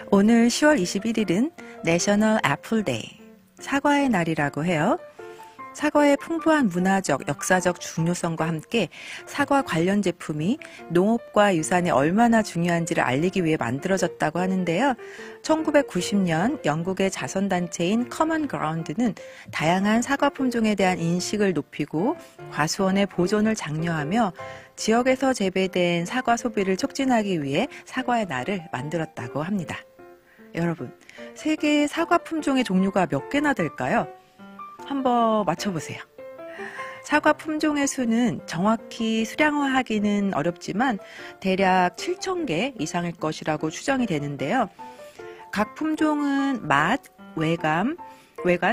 오늘 10월 21일은 내셔널 애플 데이, 사과의 날이라고 해요. 사과의 풍부한 문화적, 역사적 중요성과 함께 사과 관련 제품이 농업과 유산에 얼마나 중요한지를 알리기 위해 만들어졌다고 하는데요. 1990년 영국의 자선단체인 커먼 그라운드는 다양한 사과 품종에 대한 인식을 높이고 과수원의 보존을 장려하며 지역에서 재배된 사과 소비를 촉진하기 위해 사과의 날을 만들었다고 합니다. 여러분, 세계의 사과 품종의 종류가 몇 개나 될까요? 한번 맞춰보세요. 사과 품종의 수는 정확히 수량화하기는 어렵지만 대략 7,000개 이상일 것이라고 추정이 되는데요. 각 품종은 맛, 외관,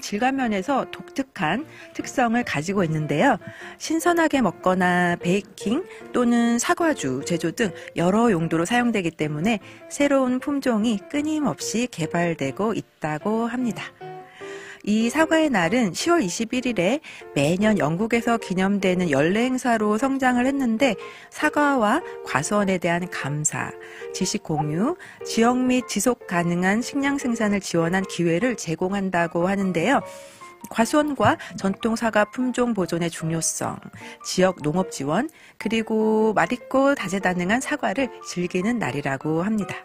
질감 면에서 독특한 특성을 가지고 있는데요. 신선하게 먹거나 베이킹 또는 사과주 제조 등 여러 용도로 사용되기 때문에 새로운 품종이 끊임없이 개발되고 있다고 합니다. 이 사과의 날은 10월 21일에 매년 영국에서 기념되는 연례 행사로 성장을 했는데 사과와 과수원에 대한 감사, 지식 공유, 지역 및 지속 가능한 식량 생산을 지원한 기회를 제공한다고 하는데요. 과수원과 전통 사과 품종 보존의 중요성, 지역 농업 지원, 그리고 맛있고 다재다능한 사과를 즐기는 날이라고 합니다.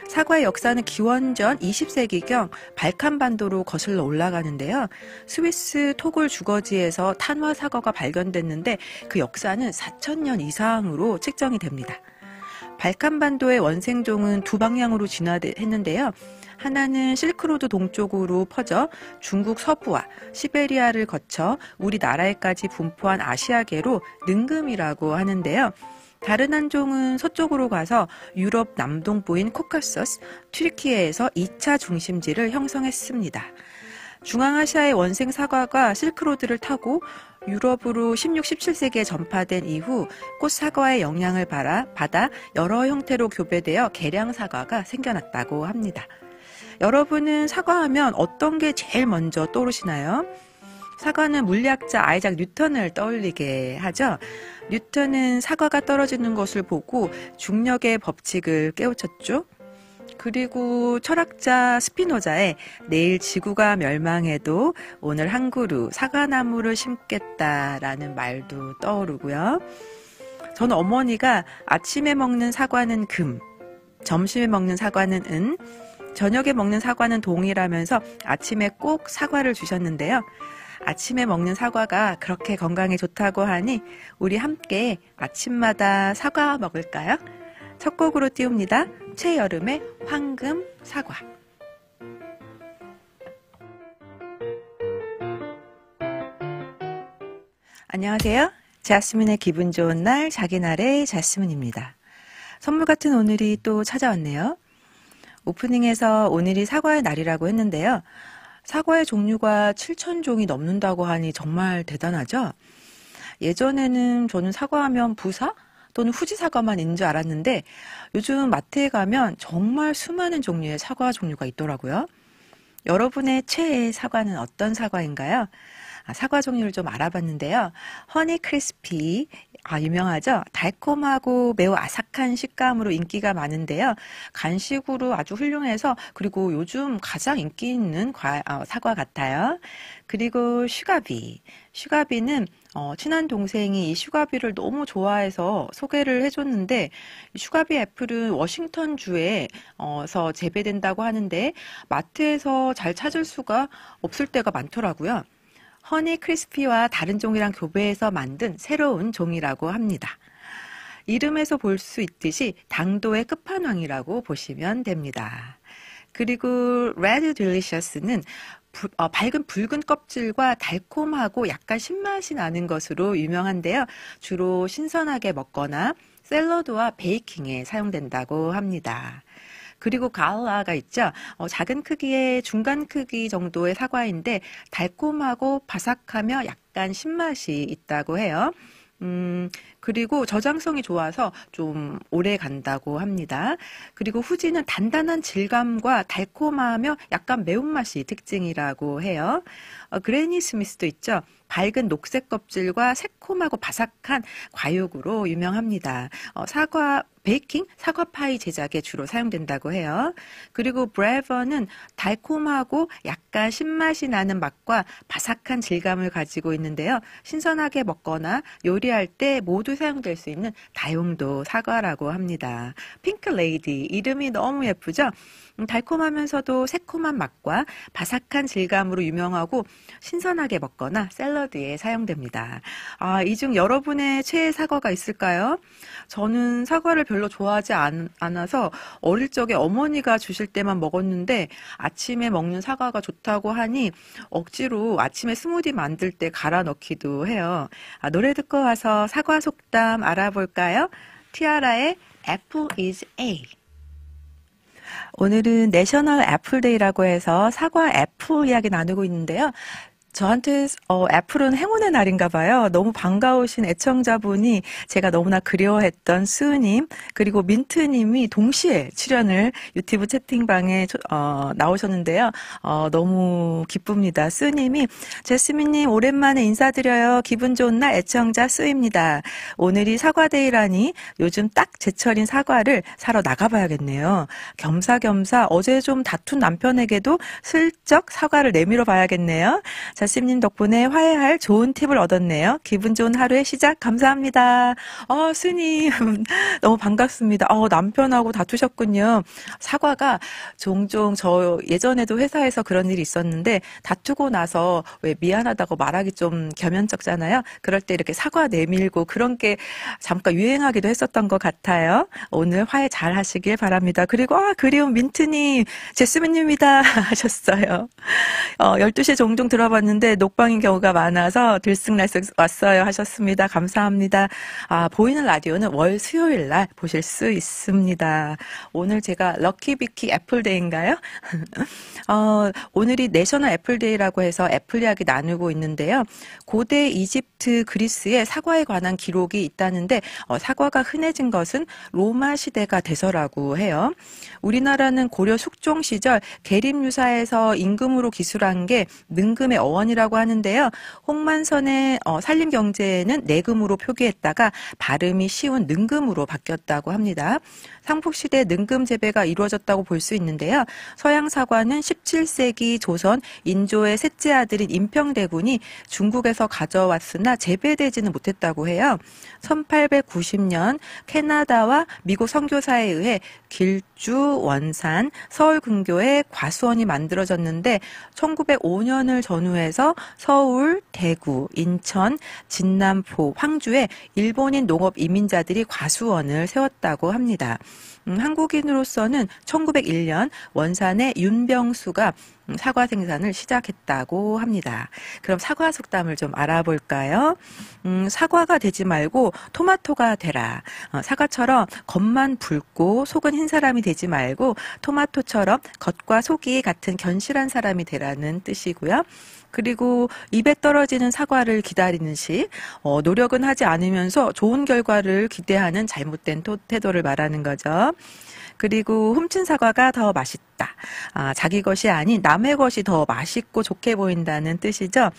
사과의 역사는 기원전 20세기경 발칸반도로 거슬러 올라가는데요. 스위스 토골 주거지에서 탄화 사과가 발견됐는데 그 역사는 4,000년 이상으로 측정이 됩니다. 발칸반도의 원생종은 두 방향으로 진화했는데요. 하나는 실크로드 동쪽으로 퍼져 중국 서부와 시베리아를 거쳐 우리나라에까지 분포한 아시아계로 능금이라고 하는데요. 다른 한 종은 서쪽으로 가서 유럽 남동부인 코카서스, 튀르키예에서 2차 중심지를 형성했습니다. 중앙아시아의 원생 사과가 실크로드를 타고 유럽으로 16, 17세기에 전파된 이후 꽃사과의 영향을 받아 여러 형태로 교배되어 개량 사과가 생겨났다고 합니다. 여러분은 사과하면 어떤 게 제일 먼저 떠오르시나요? 사과는 물리학자 아이작 뉴턴을 떠올리게 하죠. 뉴턴은 사과가 떨어지는 것을 보고 중력의 법칙을 깨우쳤죠. 그리고 철학자 스피노자의 내일 지구가 멸망해도 오늘 한 그루 사과나무를 심겠다라는 말도 떠오르고요. 저는 어머니가 아침에 먹는 사과는 금, 점심에 먹는 사과는 은, 저녁에 먹는 사과는 동이라면서 아침에 꼭 사과를 주셨는데요. 아침에 먹는 사과가 그렇게 건강에 좋다고 하니 우리 함께 아침마다 사과 먹을까요? 첫 곡으로 띄웁니다. 최여름의 황금 사과. 안녕하세요. 자스민의 기분 좋은 날, 자기 날의 자스민입니다. 선물 같은 오늘이 또 찾아왔네요. 오프닝에서 오늘이 사과의 날이라고 했는데요. 사과의 종류가 7,000종이 넘는다고 하니 정말 대단하죠? 예전에는 저는 사과하면 부사 또는 후지 사과만 있는 줄 알았는데 요즘 마트에 가면 정말 수많은 종류의 사과 종류가 있더라고요. 여러분의 최애 사과는 어떤 사과인가요? 사과 종류를 좀 알아봤는데요. 허니 크리스피, 유명하죠? 달콤하고 매우 아삭한 식감으로 인기가 많은데요. 간식으로 아주 훌륭해서 그리고 요즘 가장 인기 있는 사과 같아요. 그리고 슈가비는 친한 동생이 이 슈가비를 너무 좋아해서 소개를 해줬는데 슈가비 애플은 워싱턴주에서 재배된다고 하는데 마트에서 잘 찾을 수가 없을 때가 많더라고요. 허니 크리스피와 다른 종이랑 교배해서 만든 새로운 종이라고 합니다. 이름에서 볼 수 있듯이 당도의 끝판왕이라고 보시면 됩니다. 그리고 레드 딜리셔스는 밝은 붉은 껍질과 달콤하고 약간 신맛이 나는 것으로 유명한데요. 주로 신선하게 먹거나 샐러드와 베이킹에 사용된다고 합니다. 그리고 가을라가 있죠. 작은 크기의 중간 크기 정도의 사과인데 달콤하고 바삭하며 약간 신맛이 있다고 해요. 그리고 저장성이 좋아서 좀 오래 간다고 합니다. 그리고 후지는 단단한 질감과 달콤하며 약간 매운맛이 특징이라고 해요. 그래니 스미스도 있죠. 밝은 녹색 껍질과 새콤하고 바삭한 과육으로 유명합니다. 사과 베이킹, 사과 파이 제작에 주로 사용된다고 해요. 그리고 브레버는 달콤하고 약간 신맛이 나는 맛과 바삭한 질감을 가지고 있는데요. 신선하게 먹거나 요리할 때 모두 사용될 수 있는 다용도 사과라고 합니다. 핑크 레이디, 이름이 너무 예쁘죠? 달콤하면서도 새콤한 맛과 바삭한 질감으로 유명하고 신선하게 먹거나 샐러드에 사용됩니다. 이 중 여러분의 최애 사과가 있을까요? 저는 사과를 별로 좋아하지 않아서 어릴 적에 어머니가 주실 때만 먹었는데 아침에 먹는 사과가 좋다고 하니 억지로 아침에 스무디 만들 때 갈아 넣기도 해요. 노래 듣고 와서 사과 속담 알아볼까요? 티아라의 Apple is A. 오늘은 내셔널 애플데이라고 해서 사과 애플 이야기 나누고 있는데요. 저한테 애플은 행운의 날인가 봐요. 너무 반가우신 애청자분이 제가 너무나 그리워했던 스님 그리고 민트님이 동시에 출연을 유튜브 채팅방에 나오셨는데요. 너무 기쁩니다. 스님이 제스민님 오랜만에 인사드려요. 기분 좋은 날 애청자 스입니다. 오늘이 사과데이라니 요즘 딱 제철인 사과를 사러 나가봐야겠네요. 겸사겸사 어제 좀 다툰 남편에게도 슬쩍 사과를 내밀어 봐야겠네요. 자스님 덕분에 화해할 좋은 팁을 얻었네요. 기분 좋은 하루의 시작 감사합니다. 스님 너무 반갑습니다. 남편하고 다투셨군요. 사과가 종종 저 예전에도 회사에서 그런 일이 있었는데 다투고 나서 왜 미안하다고 말하기 좀 겸연쩍잖아요. 그럴 때 이렇게 사과 내밀고 그런 게 잠깐 유행하기도 했었던 것 같아요. 오늘 화해 잘 하시길 바랍니다. 그리고 그리운 민트님 제스민님이다 하셨어요. 12시에 종종 들어봤는데 녹방인 경우가 많아서 들쑥날쑥 왔어요 하셨습니다. 감사합니다. 보이는 라디오는 월 수요일 날 보실 수 있습니다. 오늘 제가 럭키비키 애플데이인가요? 오늘이 내셔널 애플데이라고 해서 애플 이야기 나누고 있는데요. 고대 이집트 그리스에 사과에 관한 기록이 있다는데 사과가 흔해진 것은 로마 시대가 돼서라고 해요. 우리나라는 고려 숙종 시절 계림유사에서 임금으로 기술한 게 능금의 어원이라고 하는데요. 홍만선의 산림경제에는 내금으로 표기했다가 발음이 쉬운 능금으로 바뀌었다고 합니다. 삼국시대 능금 재배가 이루어졌다고 볼 수 있는데요. 서양 사과는 17세기 조선 인조의 셋째 아들인 임평대군이 중국에서 가져왔으나 재배되지는 못했다고 해요. 1890년 캐나다와 미국 선교사에 의해 길주, 원산, 서울 근교에 과수원이 만들어졌는데 1905년을 전후해서 서울, 대구, 인천, 진남포, 황주에 일본인 농업 이민자들이 과수원을 세웠다고 합니다. 한국인으로서는 1901년 원산의 윤병수가 사과 생산을 시작했다고 합니다. 그럼 사과 속담을 좀 알아볼까요? 사과가 되지 말고 토마토가 되라. 사과처럼 겉만 붉고 속은 흰 사람이 되지 말고 토마토처럼 겉과 속이 같은 견실한 사람이 되라는 뜻이고요. 그리고 입에 떨어지는 사과를 기다리는 시, 노력은 하지 않으면서 좋은 결과를 기대하는 잘못된 태도를 말하는 거죠. 그리고 훔친 사과가 더 맛있다. 자기 것이 아닌 남의 것이 더 맛있고 좋게 보인다는 뜻이죠.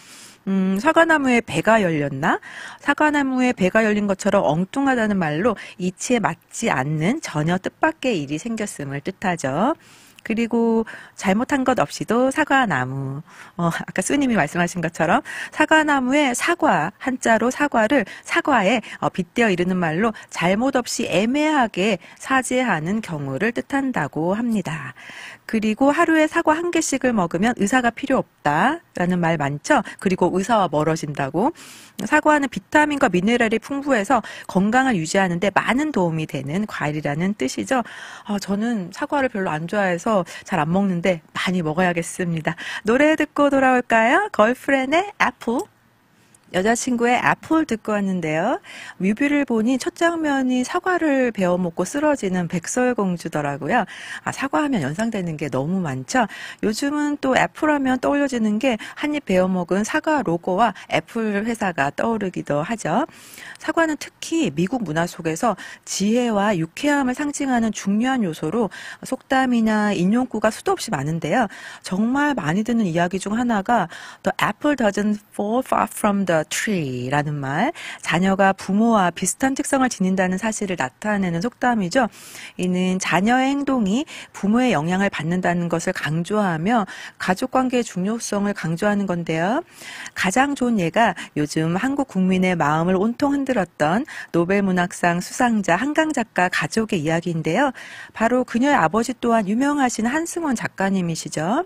사과나무에 배가 열렸나? 사과나무에 배가 열린 것처럼 엉뚱하다는 말로 이치에 맞지 않는 전혀 뜻밖의 일이 생겼음을 뜻하죠. 그리고 잘못한 것 없이도 사과나무. 아까 스님이 말씀하신 것처럼 사과나무에 사과, 한자로 사과를 사과에 빗대어 이르는 말로 잘못 없이 애매하게 사죄하는 경우를 뜻한다고 합니다. 그리고 하루에 사과 한 개씩을 먹으면 의사가 필요 없다라는 말 많죠? 그리고 의사와 멀어진다고. 사과는 비타민과 미네랄이 풍부해서 건강을 유지하는 데 많은 도움이 되는 과일이라는 뜻이죠. 저는 사과를 별로 안 좋아해서 잘 안 먹는데 많이 먹어야겠습니다. 노래 듣고 돌아올까요? 걸프렌의 애플. 여자친구의 애플 듣고 왔는데요. 뮤비를 보니 첫 장면이 사과를 베어 먹고 쓰러지는 백설공주더라고요. 사과하면 연상되는 게 너무 많죠. 요즘은 또 애플하면 떠올려지는 게 한입 베어 먹은 사과 로고와 애플 회사가 떠오르기도 하죠. 사과는 특히 미국 문화 속에서 지혜와 유쾌함을 상징하는 중요한 요소로 속담이나 인용구가 수도 없이 많은데요. 정말 많이 듣는 이야기 중 하나가 The apple doesn't fall far from the tree라는 말, 자녀가 부모와 비슷한 특성을 지닌다는 사실을 나타내는 속담이죠. 이는 자녀의 행동이 부모의 영향을 받는다는 것을 강조하며 가족관계의 중요성을 강조하는 건데요. 가장 좋은 예가 요즘 한국 국민의 마음을 온통 흔들었던 노벨문학상 수상자 한강 작가 가족의 이야기인데요. 바로 그녀의 아버지 또한 유명하신 한승원 작가님이시죠.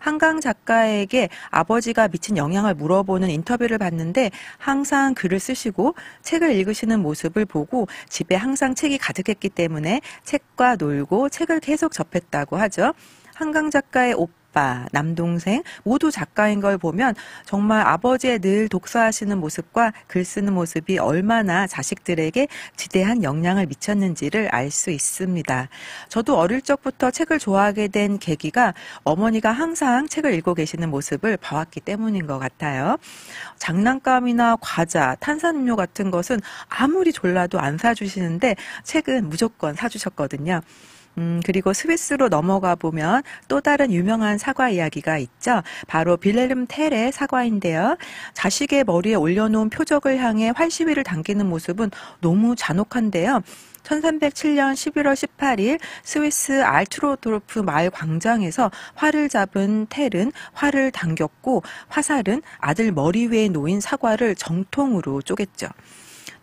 한강 작가에게 아버지가 미친 영향을 물어보는 인터뷰를 봤는데 항상 글을 쓰시고 책을 읽으시는 모습을 보고 집에 항상 책이 가득했기 때문에 책과 놀고 책을 계속 접했다고 하죠. 한강 작가의 오빠, 남동생 모두 작가인 걸 보면 정말 아버지의 늘 독서하시는 모습과 글 쓰는 모습이 얼마나 자식들에게 지대한 영향을 미쳤는지를 알 수 있습니다. 저도 어릴 적부터 책을 좋아하게 된 계기가 어머니가 항상 책을 읽고 계시는 모습을 봐왔기 때문인 것 같아요. 장난감이나 과자, 탄산음료 같은 것은 아무리 졸라도 안 사주시는데 책은 무조건 사주셨거든요. 그리고 스위스로 넘어가 보면 또 다른 유명한 사과 이야기가 있죠. 바로 빌헬름 텔의 사과인데요. 자식의 머리에 올려놓은 표적을 향해 활시위를 당기는 모습은 너무 잔혹한데요. 1307년 11월 18일 스위스 알트로도르프 마을 광장에서 활을 잡은 텔은 활을 당겼고 화살은 아들 머리 위에 놓인 사과를 정통으로 쪼갰죠.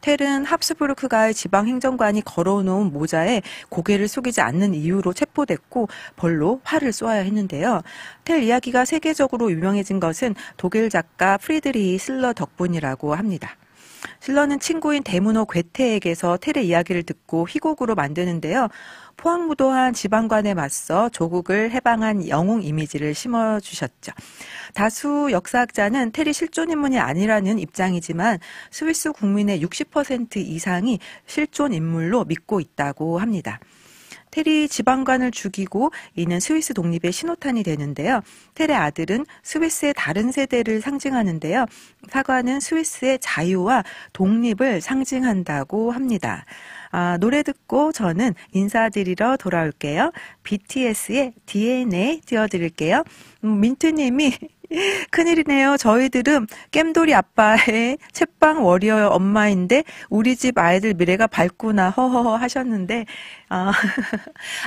텔은 합스부르크가의 지방행정관이 걸어놓은 모자에 고개를 숙이지 않는 이유로 체포됐고 벌로 활을 쏘아야 했는데요. 텔 이야기가 세계적으로 유명해진 것은 독일 작가 프리드리히 실러 덕분이라고 합니다. 실러는 친구인 대문호 괴테에게서 텔의 이야기를 듣고 희곡으로 만드는데요. 포항무도한 지방관에 맞서 조국을 해방한 영웅 이미지를 심어주셨죠. 다수 역사학자는 텔이 실존 인물이 아니라는 입장이지만 스위스 국민의 60% 이상이 실존 인물로 믿고 있다고 합니다. 텔이 지방관을 죽이고 이는 스위스 독립의 신호탄이 되는데요. 텔의 아들은 스위스의 다른 세대를 상징하는데요. 사과는 스위스의 자유와 독립을 상징한다고 합니다. 노래 듣고 저는 인사드리러 돌아올게요. BTS의 DNA 띄워드릴게요. 민트님이 큰일이네요. 저희들은 겜돌이 아빠의 책방 워리어 엄마인데 우리 집 아이들 미래가 밝구나 허허허 하셨는데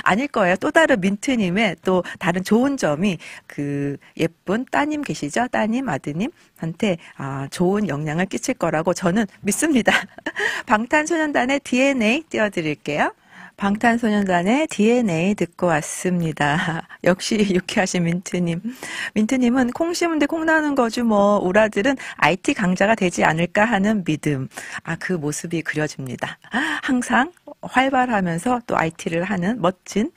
아닐 거예요. 또 다른 민트님의 또 다른 좋은 점이 그 예쁜 따님 계시죠? 따님, 아드님한테 좋은 영향을 끼칠 거라고 저는 믿습니다. 방탄소년단의 DNA 띄워드릴게요. 방탄소년단의 DNA 듣고 왔습니다. 역시 유쾌하신 민트님. 민트님은 콩 심은 데 콩 나는 거죠. 뭐 우리 아들은 IT 강자가 되지 않을까 하는 믿음. 그 모습이 그려집니다. 항상 활발하면서 또 IT를 하는 멋진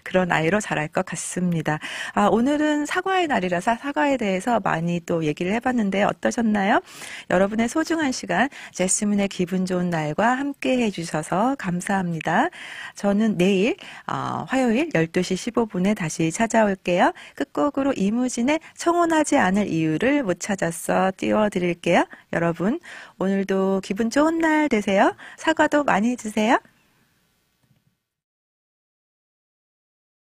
그런 아이로 자랄 것 같습니다. 오늘은 사과의 날이라서 사과에 대해서 많이 또 얘기를 해봤는데 어떠셨나요? 여러분의 소중한 시간 제스민의 기분 좋은 날과 함께 해주셔서 감사합니다. 저는 내일 화요일 12시 15분에 다시 찾아올게요. 끝곡으로 이무진의 청혼하지 않을 이유를 못 찾았어 띄워드릴게요. 여러분 오늘도 기분 좋은 날 되세요. 사과도 많이 드세요.